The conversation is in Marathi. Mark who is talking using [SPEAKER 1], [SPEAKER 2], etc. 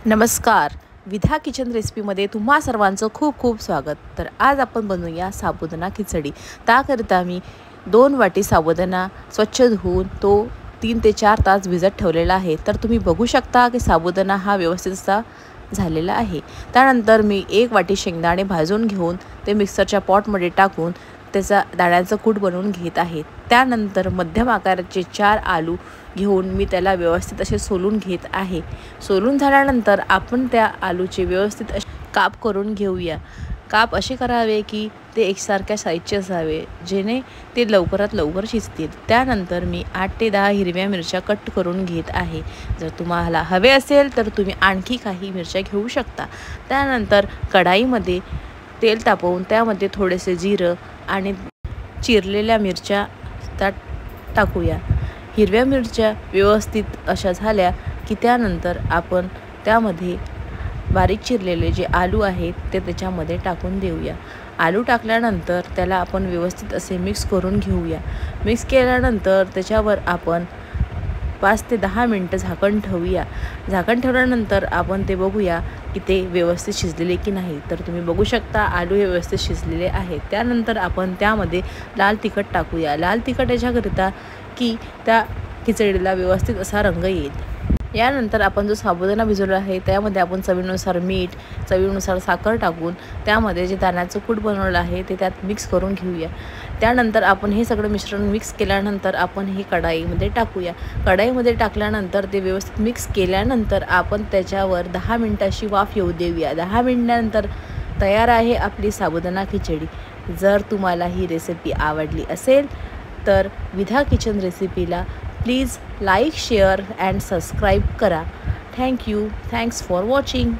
[SPEAKER 1] नमस्कार. विधा किचन रेसिपीमध्ये तुम्हा सर्वांचं खूप खूप स्वागत. तर आज आपण बनवूया साबुदाणा खिचडी. त्याकरिता मी 2 वाटी साबुदाणा स्वच्छ धुवून तो 3 ते 4 तास भिजत ठेवलेला आहे. तर तुम्ही बघू शकता की साबुदाणा हा व्यवस्थित असा झालेला आहे. त्यानंतर मी 1 वाटी शेंगदाणे भाजून घेऊन ते मिक्सरच्या पॉटमध्ये टाकून त्याचा दाण्याचं कूट बनवून घेत आहे. त्यानंतर मध्यम आकाराचे 4 आलू घेऊन मी त्याला व्यवस्थित असे सोलून घेत आहे. सोलून झाल्यानंतर आपण त्या आलूचे व्यवस्थित काप करून घेऊया. काप असे करावे की ते एकसारख्या साईजचे असावे, जेणे ते लवकरात लवकर शिजतील. त्यानंतर मी 8 ते 10 हिरव्या मिरच्या कट करून घेत आहे. जर तुम्हाला हवे असेल तर तुम्ही आणखी काही मिरच्या घेऊ शकता. त्यानंतर कढाईमध्ये तेल तापवून त्यामध्ये थोडेसे जिरं आणि चिरलेल्या मिरच्या त्यात टाकूया. हिरव्या मिरच्या व्यवस्थित अशा झाल्या की त्यानंतर आपण त्यामध्ये बारीक चिरलेले जे आलू आहेत ते त्याच्यामध्ये टाकून देऊया. आलू टाकल्यानंतर त्याला आपण व्यवस्थित असे मिक्स करून घेऊया. मिक्स केल्यानंतर त्याच्यावर आपण 5 ते 10 मिनटं झाकण ठेवूया. झाकण ठेवल्यानंतर आपण ते बघूया की ते व्यवस्थित शिजलेले की नाही. तर तुम्ही बघू शकता आलू हे व्यवस्थित शिजलेले आहेत. त्यानंतर आपण त्यामध्ये लाल तिखट टाकूया. लाल तिखट याच्याकरिता की त्या खिचडीला व्यवस्थित असा रंग येईल. यानंतर आपण जो साबुदाणा भिजवला आहे त्यामध्ये आपण चवीनुसार मीठ, चवीनुसार साखर टाकून त्यामध्ये जे दाण्याचं कूट बनवलं आहे ते त्यात मिक्स करून घेऊया. त्यानंतर आपण हे सगळं मिश्रण मिक्स केल्यानंतर आपण हे कढाईमध्ये टाकूया. कढाईमध्ये टाकल्यानंतर ते व्यवस्थित मिक्स केल्यानंतर आपण त्याच्यावर 10 मिनिटाची वाफ येऊ देऊया. 10 मिनिटानंतर तयार आहे आपली साबुदाणा खिचडी. जर तुम्हाला ही रेसिपी आवडली असेल तर विधा किचन रेसिपीला please like, share and subscribe करा. थँक्यू. Thanks for watching.